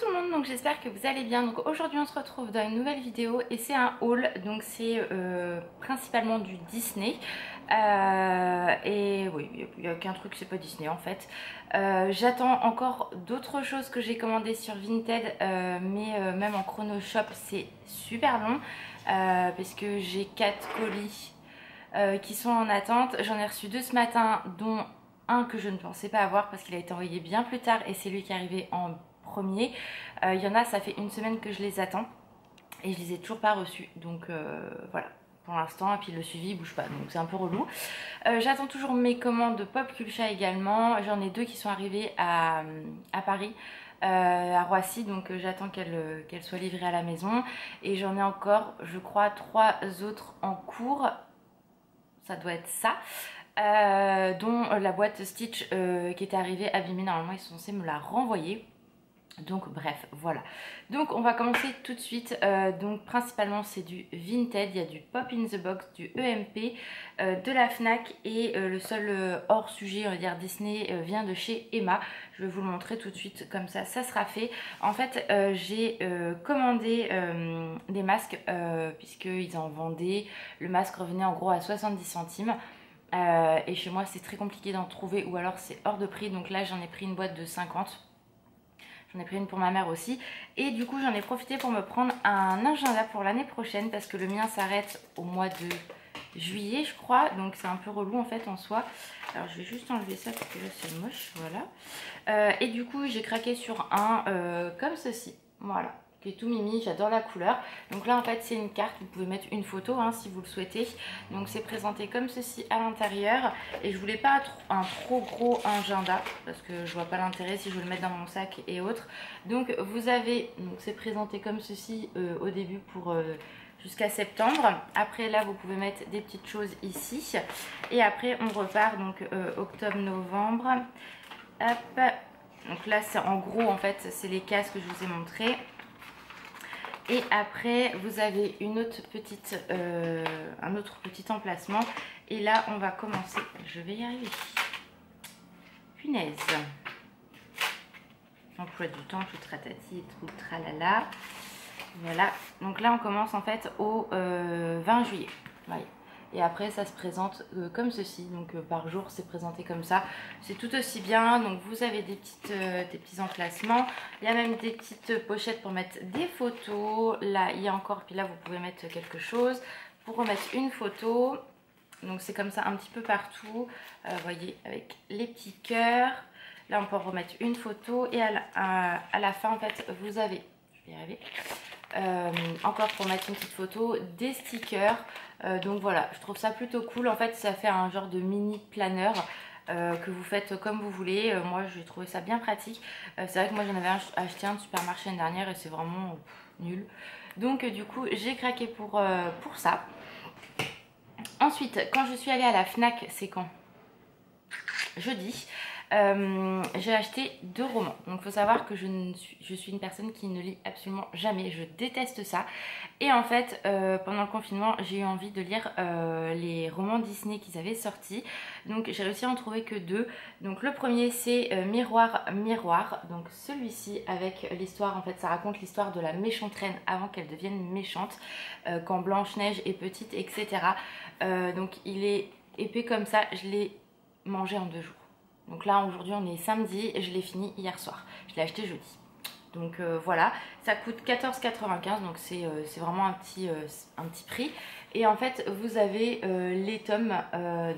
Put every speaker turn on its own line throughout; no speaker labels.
tout le monde, donc j'espère que vous allez bien. Donc aujourd'hui on se retrouve dans une nouvelle vidéo et c'est un haul, donc c'est principalement du Disney. Et oui, il n'y a qu'un truc, c'est pas Disney en fait. J'attends encore d'autres choses que j'ai commandées sur Vinted, mais même en chrono shop c'est super long parce que j'ai 4 colis qui sont en attente. J'en ai reçu 2 ce matin, dont un que je ne pensais pas avoir parce qu'il a été envoyé bien plus tard et c'est lui qui est arrivé en premier. Il y en a, ça fait une semaine que je les attends et je les ai toujours pas reçus, donc voilà pour l'instant. Et puis le suivi il bouge pas, donc c'est un peu relou. J'attends toujours mes commandes de Pop Culcha également. J'en ai 2 qui sont arrivées à Paris, à Roissy, donc j'attends qu'elles soient livrées à la maison. Et j'en ai encore, je crois, 3 autres en cours. Ça doit être ça. Dont la boîte Stitch qui était arrivée abîmée. Normalement ils sont censés me la renvoyer. Donc bref, voilà. Donc on va commencer tout de suite. Donc principalement c'est du Vinted. Il y a du Pop in the Box, du EMP, de la Fnac. Et le seul hors sujet, on va dire Disney, vient de chez Emma. Je vais vous le montrer tout de suite, comme ça sera fait. En fait j'ai commandé des masques puisqu'ils en vendaient. Le masque revenait en gros à 70 centimes. Et chez moi c'est très compliqué d'en trouver, ou alors c'est hors de prix. Donc là j'en ai pris une boîte de 50. J'en ai pris une pour ma mère aussi. Et du coup j'en ai profité pour me prendre un agenda pour l'année prochaine, parce que le mien s'arrête au mois de juillet je crois. Donc c'est un peu relou en fait en soi. Alors je vais juste enlever ça parce que là c'est moche, voilà. Et du coup j'ai craqué sur un comme ceci, voilà, qui est tout mimi, j'adore la couleur. Donc là en fait c'est une carte, vous pouvez mettre une photo hein, si vous le souhaitez. Donc c'est présenté comme ceci à l'intérieur. Et je voulais pas un trop gros agenda parce que je vois pas l'intérêt si je veux le mettre dans mon sac et autres. Donc vous avez, donc c'est présenté comme ceci au début pour jusqu'à septembre. Après là vous pouvez mettre des petites choses ici. Et après on repart donc octobre-novembre. Hop. Donc là c'est en gros en fait c'est les cases que je vous ai montrées. Et après vous avez une autre petite, un autre petit emplacement. Et là on va commencer, je vais y arriver. Punaise. Emploi du temps, tout ratati et tout tralala. Voilà, donc là on commence en fait au 20 juillet. Voilà. Et après ça se présente comme ceci, donc par jour c'est présenté comme ça. C'est tout aussi bien, donc vous avez des petits emplacements. Il y a même des petites pochettes pour mettre des photos. Là il y a encore, puis là vous pouvez mettre quelque chose pour remettre une photo. Donc c'est comme ça un petit peu partout, vous voyez, avec les petits cœurs. Là on peut remettre une photo et à la fin en fait vous avez, je vais y arriver, encore pour mettre une petite photo, des stickers. Donc voilà, je trouve ça plutôt cool. En fait ça fait un genre de mini planeur que vous faites comme vous voulez. Moi j'ai trouvé ça bien pratique. C'est vrai que moi j'en avais acheté un de supermarché l'année dernière et c'est vraiment nul. Donc du coup j'ai craqué pour ça. Ensuite quand je suis allée à la Fnac, c'est quand? Jeudi. J'ai acheté 2 romans. Donc il faut savoir que je suis une personne qui ne lit absolument jamais. Je déteste ça. Et en fait pendant le confinement j'ai eu envie de lire les romans Disney qu'ils avaient sortis. Donc j'ai réussi à en trouver que 2. Donc le premier c'est Miroir Miroir. Donc celui-ci avec l'histoire, en fait ça raconte l'histoire de la méchante reine avant qu'elle devienne méchante, quand Blanche-Neige est petite, etc. Donc il est épais comme ça. Je l'ai mangé en 2 jours. Donc là aujourd'hui on est samedi et je l'ai fini hier soir. Je l'ai acheté jeudi. Donc voilà, ça coûte 14,95, donc c'est vraiment un petit prix. Et en fait vous avez les tomes,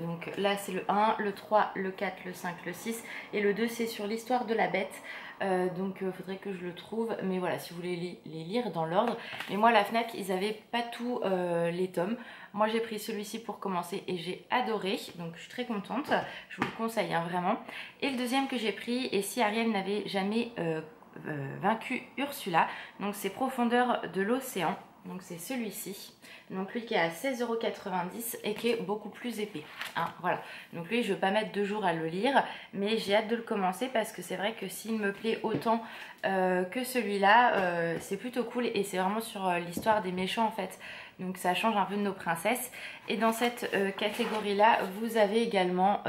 donc là c'est le 1, le 3, le 4, le 5, le 6 et le 2 c'est sur l'histoire de la bête. Donc il faudrait que je le trouve, mais voilà, si vous voulez les lire dans l'ordre. Mais moi la Fnac ils avaient pas tous les tomes. Moi j'ai pris celui-ci pour commencer et j'ai adoré, donc je suis très contente, je vous le conseille hein, vraiment. Et le deuxième que j'ai pris, et si Ariel n'avait jamais vaincu Ursula, donc c'est Profondeur de l'océan. Donc c'est celui-ci, donc lui qui est à 16,90 € et qui est beaucoup plus épais hein, voilà. Donc lui je ne vais pas mettre 2 jours à le lire, mais j'ai hâte de le commencer parce que c'est vrai que s'il me plaît autant que celui-là, c'est plutôt cool. Et c'est vraiment sur l'histoire des méchants en fait, donc ça change un peu de nos princesses. Et dans cette catégorie là vous avez également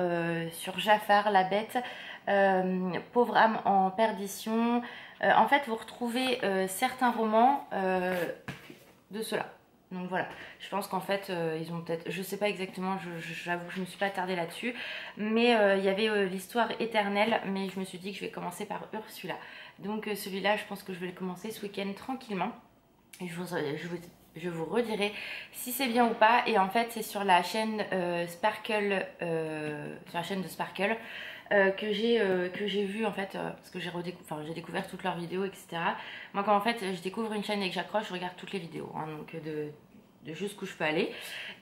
sur Jafar la bête, Pauvre âme en perdition, En fait vous retrouvez certains romans de ceux-là. Donc voilà, je pense qu'en fait ils ont peut-être, je sais pas exactement, j'avoue que je me suis pas attardée là-dessus, mais il y avait l'histoire éternelle, mais je me suis dit que je vais commencer par Ursula. Donc celui-là je pense que je vais le commencer ce week-end tranquillement et je vous redirai si c'est bien ou pas. Et en fait c'est sur la chaîne Sparkle, sur la chaîne de Sparkle que j'ai vu en fait, parce que j'ai découvert toutes leurs vidéos, etc. Moi quand en fait je découvre une chaîne et que j'accroche, je regarde toutes les vidéos, hein, donc de jusqu'où je peux aller.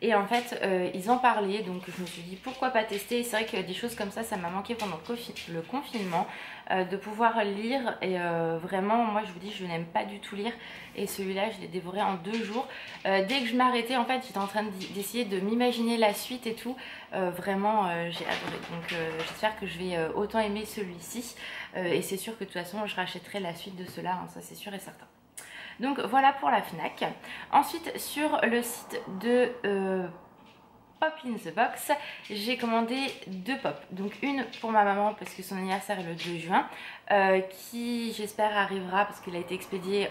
Et en fait ils en parlaient, donc je me suis dit pourquoi pas tester. Et c'est vrai que des choses comme ça m'a manqué pendant le confinement, de pouvoir lire. Et vraiment moi je vous dis, je n'aime pas du tout lire, et celui-là je l'ai dévoré en 2 jours. Dès que je m'arrêtais en fait j'étais en train d'essayer de m'imaginer la suite et tout. Vraiment j'ai adoré, donc j'espère que je vais autant aimer celui-ci, et c'est sûr que de toute façon je rachèterai la suite de cela, hein, ça c'est sûr et certain. Donc voilà pour la Fnac. Ensuite sur le site de Pop in the Box, j'ai commandé 2 pop. Donc une pour ma maman parce que son anniversaire est le 2 juin, qui j'espère arrivera parce qu'il a été expédié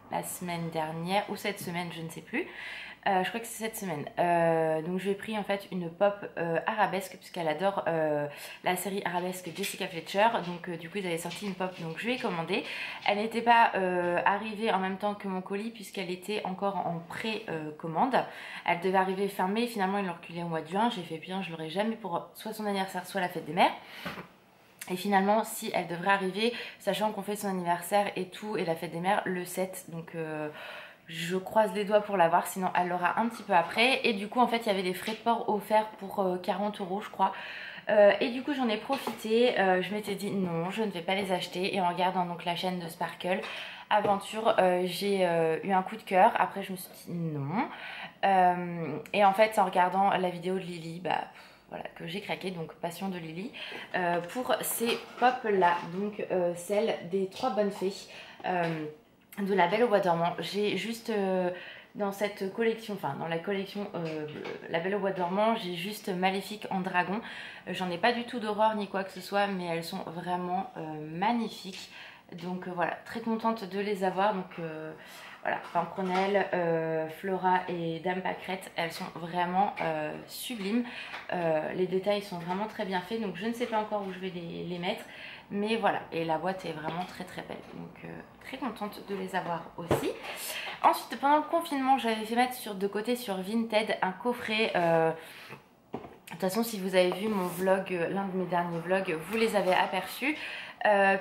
la semaine dernière ou cette semaine, je ne sais plus. Je crois que c'est cette semaine. Donc je lui ai pris en fait une pop arabesque puisqu'elle adore la série arabesque Jessica Fletcher. Donc du coup ils avaient sorti une pop, donc je lui ai commandé. Elle n'était pas arrivée en même temps que mon colis puisqu'elle était encore en pré-commande. Elle devait arriver fin mai, finalement ils l'ont reculée au mois de juin. J'ai fait bien, je l'aurai jamais pour soit son anniversaire soit la fête des mères. Et finalement si elle devrait arriver, sachant qu'on fait son anniversaire et tout et la fête des mères le 7, donc je croise les doigts pour l'avoir, sinon elle l'aura un petit peu après. Et du coup en fait il y avait des frais de port offerts pour 40 € je crois. Et du coup j'en ai profité, je m'étais dit non je ne vais pas les acheter. Et en regardant donc la chaîne de Sparkle Aventure, j'ai eu un coup de cœur. Après je me suis dit non. Et en fait en regardant la vidéo de Lily, bah voilà, que j'ai craqué, donc Passion de Lily, pour ces pop là, donc celle des 3 bonnes fées. De La Belle au Bois dormant. J'ai juste dans cette collection, enfin dans la collection La Belle au Bois dormant, j'ai juste Maléfique en dragon. J'en ai pas du tout d'horreur ni quoi que ce soit, mais elles sont vraiment magnifiques. Donc voilà, très contente de les avoir. Donc voilà, Pimprenelle, Flora et Dame Pâquerette, elles sont vraiment sublimes. Les détails sont vraiment très bien faits, donc je ne sais pas encore où je vais les mettre. Mais voilà, et la boîte est vraiment très très belle, donc très contente de les avoir aussi. Ensuite pendant le confinement j'avais fait mettre de côté sur Vinted un coffret. De toute façon si vous avez vu mon vlog, l'un de mes derniers vlogs, vous les avez aperçus.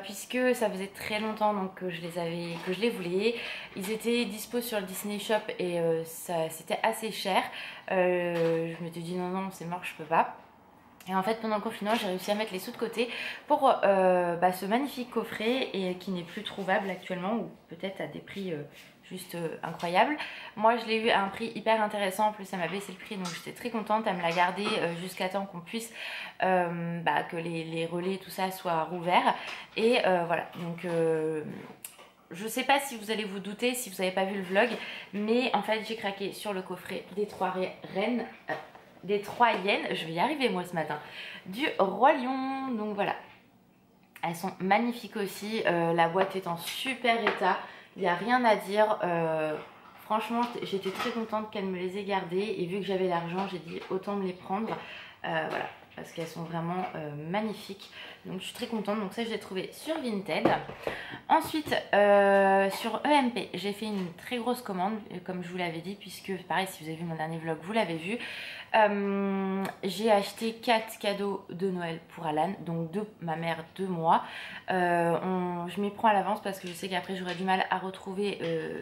Puisque ça faisait très longtemps donc que je les voulais. Ils étaient dispo sur le Disney Shop et c'était assez cher. Je m'étais dit non c'est mort, je peux pas. Et en fait pendant le confinement j'ai réussi à mettre les sous de côté pour ce magnifique coffret, et qui n'est plus trouvable actuellement, ou peut-être à des prix juste incroyables. Moi je l'ai eu à un prix hyper intéressant, en plus ça m'a baissé le prix, donc j'étais très contente. Elle me l'a gardé jusqu'à temps qu'on puisse que les relais tout ça soient rouverts. Et voilà, donc je sais pas si vous allez vous douter si vous n'avez pas vu le vlog, mais en fait j'ai craqué sur le coffret des 3 reines, des 3 hyènes, je vais y arriver moi ce matin, du Roi Lion. Donc voilà, elles sont magnifiques aussi. La boîte est en super état, il n'y a rien à dire. Franchement j'étais très contente qu'elle me les ait gardées, et vu que j'avais l'argent j'ai dit autant me les prendre. Voilà, parce qu'elles sont vraiment magnifiques, donc je suis très contente. Donc ça je l'ai trouvé sur Vinted. Ensuite sur EMP j'ai fait une très grosse commande, comme je vous l'avais dit, puisque pareil si vous avez vu mon dernier vlog vous l'avez vu. J'ai acheté 4 cadeaux de Noël pour Alan, donc ma mère, 2 mois. Je m'y prends à l'avance parce que je sais qu'après j'aurai du mal à retrouver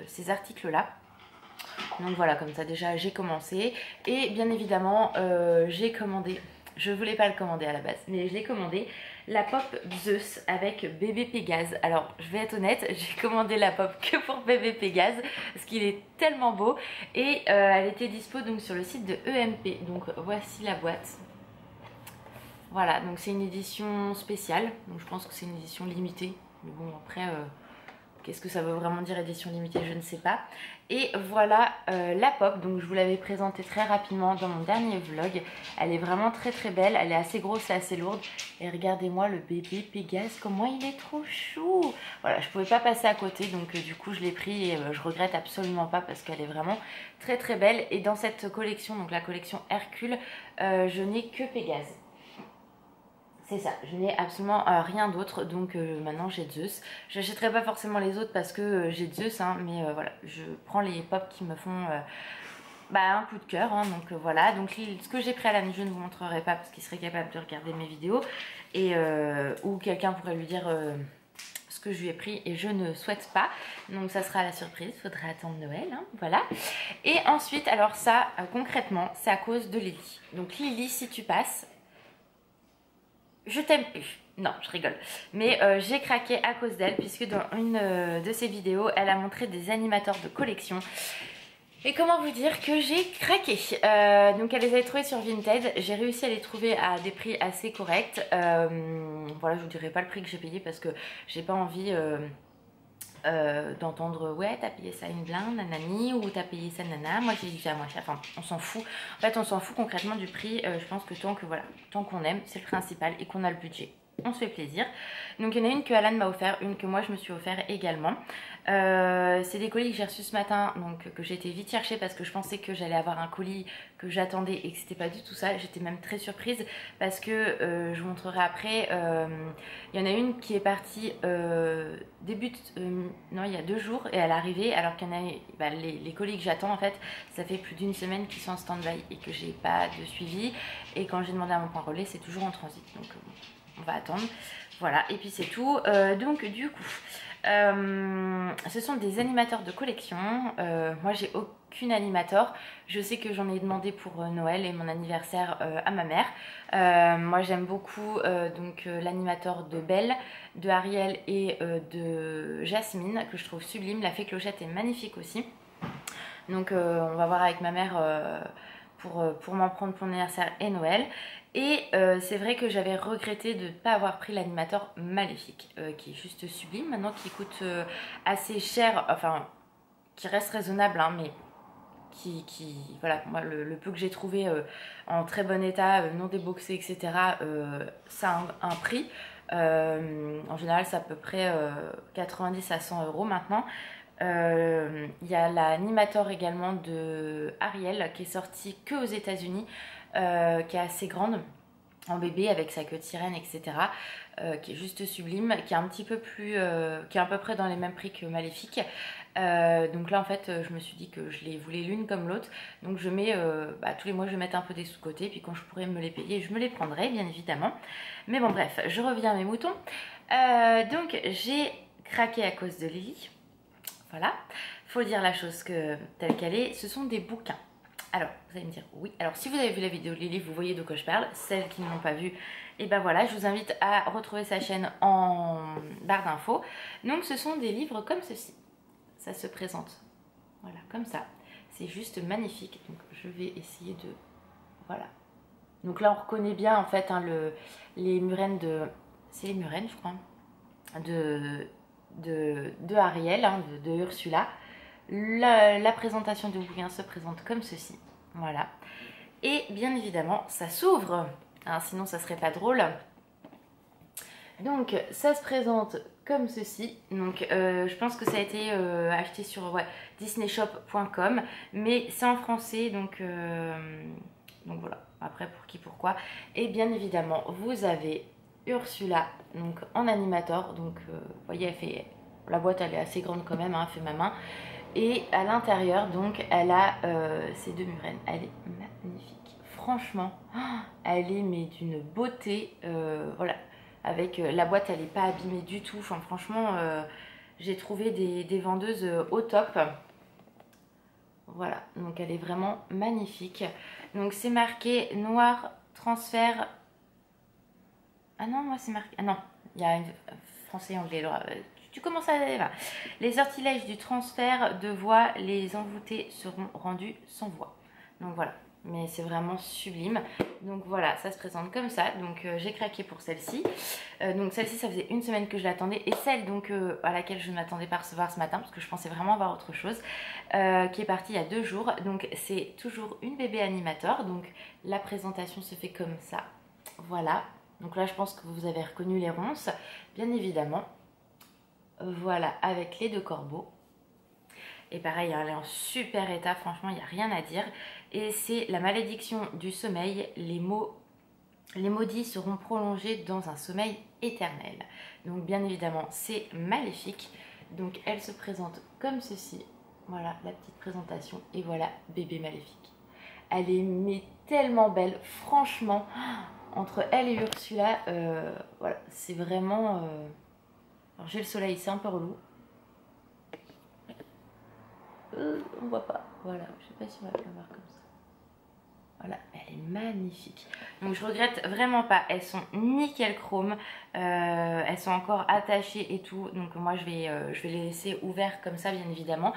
ces articles là. Donc voilà, comme ça déjà j'ai commencé. Et bien évidemment j'ai commandé, je voulais pas le commander à la base, mais je l'ai commandé, la pop Zeus avec bébé Pégase. Alors je vais être honnête, j'ai commandé la pop que pour bébé Pégase parce qu'il est tellement beau. Et elle était dispo donc sur le site de EMP. Donc voici la boîte. Voilà, donc c'est une édition spéciale, donc je pense que c'est une édition limitée. Mais bon après qu'est-ce que ça veut vraiment dire édition limitée, je ne sais pas. Et voilà la pop, donc je vous l'avais présentée très rapidement dans mon dernier vlog. Elle est vraiment très très belle, elle est assez grosse et assez lourde. Et regardez-moi le bébé Pégase, comment il est trop chou. Voilà, je pouvais pas passer à côté, donc du coup je l'ai pris et je regrette absolument pas parce qu'elle est vraiment très très belle. Et dans cette collection, donc la collection Hercule, je n'ai que Pégase. C'est ça, je n'ai absolument rien d'autre, donc maintenant j'ai Zeus. Je n'achèterai pas forcément les autres parce que j'ai Zeus, hein, mais voilà, je prends les pop qui me font un coup de cœur, hein, donc voilà. Donc ce que j'ai pris à Alan, je ne vous montrerai pas parce qu'il serait capable de regarder mes vidéos, et ou quelqu'un pourrait lui dire ce que je lui ai pris et je ne souhaite pas. Donc ça sera la surprise, faudra attendre Noël, hein, voilà. Et ensuite, alors ça, concrètement, c'est à cause de Lily. Donc Lily, si tu passes... Je t'aime plus. Non, je rigole. Mais j'ai craqué à cause d'elle puisque dans une de ses vidéos, elle a montré des animateurs de collection. Et comment vous dire que j'ai craqué. Donc elle les avait trouvés sur Vinted. J'ai réussi à les trouver à des prix assez corrects. Voilà, je vous dirai pas le prix que j'ai payé parce que j'ai pas envie... d'entendre ouais t'as payé ça une blinde nanani ou t'as payé ça nana, moi j'ai dit ça moins cher, enfin on s'en fout, en fait on s'en fout concrètement du prix. Je pense que tant qu'on aime, c'est le principal et qu'on a le budget, on se fait plaisir. Donc il y en a une que Alan m'a offert, une que moi je me suis offert également. C'est des colis que j'ai reçus ce matin, donc que j'ai été vite chercher parce que je pensais que j'allais avoir un colis que j'attendais et que c'était pas du tout ça. J'étais même très surprise parce que je vous montrerai après. Il y en a une qui est partie non, il y a 2 jours et elle est arrivée, alors qu'il y en a les colis que j'attends en fait, ça fait plus d'une semaine qu'ils sont en stand-by et que j'ai pas de suivi. Et quand j'ai demandé à mon point relais, c'est toujours en transit, donc on va attendre. Voilà, et puis c'est tout. Donc du coup, ce sont des animateurs de collection. Moi j'ai aucune animator. Je sais que j'en ai demandé pour Noël et mon anniversaire à ma mère. Moi j'aime beaucoup l'animator de Belle, de Ariel et de Jasmine, que je trouve sublime. La fée Clochette est magnifique aussi. Donc on va voir avec ma mère pour m'en prendre pour mon anniversaire et Noël. Et c'est vrai que j'avais regretté de ne pas avoir pris l'animateur Maléfique, qui est juste sublime maintenant, qui coûte assez cher, enfin qui reste raisonnable, hein, mais voilà, moi le peu que j'ai trouvé en très bon état, non déboxé, etc., ça a un prix. En général c'est à peu près 90 à 100 € maintenant. Il y a l'animateur également de Ariel qui est sorti que aux États-Unis, qui est assez grande en bébé avec sa queue de sirène, etc., qui est juste sublime, qui est un petit peu plus, qui est à peu près dans les mêmes prix que Maléfique. Donc là en fait je me suis dit que je les voulais l'une comme l'autre, donc je mets tous les mois je vais mettre un peu des sous-côté, puis quand je pourrai me les payer je me les prendrai bien évidemment. Mais bon bref, je reviens à mes moutons. Donc j'ai craqué à cause de Lily. Voilà, faut dire la chose telle qu'elle est, ce sont des bouquins. Alors, vous allez me dire oui. Alors, si vous avez vu la vidéo de Lily, vous voyez de quoi je parle. Celles qui ne l'ont pas vue, et ben voilà, je vous invite à retrouver sa chaîne en barre d'infos. Donc, ce sont des livres comme ceci. Ça se présente, voilà, comme ça. C'est juste magnifique. Donc, je vais essayer de... Voilà. Donc là, on reconnaît bien, en fait, hein, les murènes de... C'est les murènes, je crois. De Ariel, hein, de Ursula. La présentation du bouquin se présente comme ceci, voilà. Et bien évidemment, ça s'ouvre, hein, sinon ça serait pas drôle. Donc ça se présente comme ceci. Donc je pense que ça a été acheté sur disneyshop.com, mais c'est en français, donc voilà. Après pour qui, pourquoi. Et bien évidemment, vous avez Ursula, donc en animator. Donc vous voyez, elle fait, la boîte elle est assez grande quand même, hein, elle fait ma main. Et à l'intérieur, donc, elle a ces 2 murènes. Elle est magnifique. Franchement, elle est mais d'une beauté. Voilà. Avec la boîte, elle n'est pas abîmée du tout. Enfin, franchement, j'ai trouvé des vendeuses au top. Voilà. Donc, elle est vraiment magnifique. Donc, c'est marqué noir transfert. Ah non, moi, c'est marqué. Ah non, il y a français et anglais. Tu commences à... Voilà. Les sortilèges du transfert de voix, les envoûtés seront rendus sans voix. Donc voilà, mais c'est vraiment sublime. Donc voilà, ça se présente comme ça. Donc j'ai craqué pour celle-ci. Donc celle-ci, ça faisait une semaine que je l'attendais. Et celle donc à laquelle je ne m'attendais pas à recevoir ce matin, parce que je pensais vraiment avoir autre chose, qui est partie il y a 2 jours. Donc c'est toujours une bébé animator. Donc la présentation se fait comme ça. Voilà. Donc là, je pense que vous avez reconnu les ronces, bien évidemment. Voilà, avec les 2 corbeaux. Et pareil, elle est en super état, franchement, il n'y a rien à dire. Et c'est la malédiction du sommeil. Les maudits seront prolongés dans un sommeil éternel. Donc bien évidemment, c'est maléfique. Donc elle se présente comme ceci. Voilà la petite présentation. Et voilà, bébé maléfique. Elle est mais tellement belle, franchement. Entre elle et Ursula, voilà, c'est vraiment... Alors j'ai le soleil, c'est un peu relou. On voit pas, voilà, je sais pas si on va le voir comme ça. Voilà, elle est magnifique. Donc je regrette vraiment pas, elles sont nickel chrome, elles sont encore attachées et tout. Donc moi je vais les laisser ouverts comme ça bien évidemment.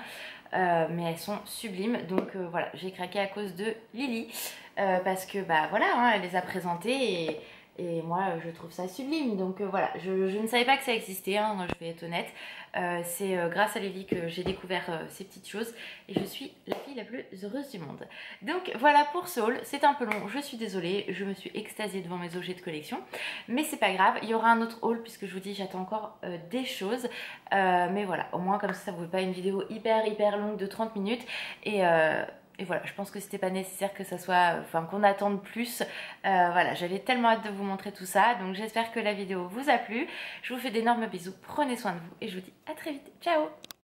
Mais elles sont sublimes. Donc voilà, j'ai craqué à cause de Lily. Parce que bah voilà, hein, elle les a présentées et moi je trouve ça sublime. Donc voilà, je ne savais pas que ça existait, hein, je vais être honnête. C'est grâce à Lily que j'ai découvert ces petites choses et je suis la fille la plus heureuse du monde. Donc voilà pour ce haul, c'est un peu long, je suis désolée, je me suis extasiée devant mes objets de collection, mais c'est pas grave, il y aura un autre haul puisque je vous dis j'attends encore des choses, mais voilà, au moins comme ça vous ne voulez pas une vidéo hyper longue de 30 minutes et voilà, je pense que c'était pas nécessaire que ça soit, enfin qu'on attende plus. Voilà, j'avais tellement hâte de vous montrer tout ça. Donc j'espère que la vidéo vous a plu. Je vous fais d'énormes bisous, prenez soin de vous et je vous dis à très vite. Ciao!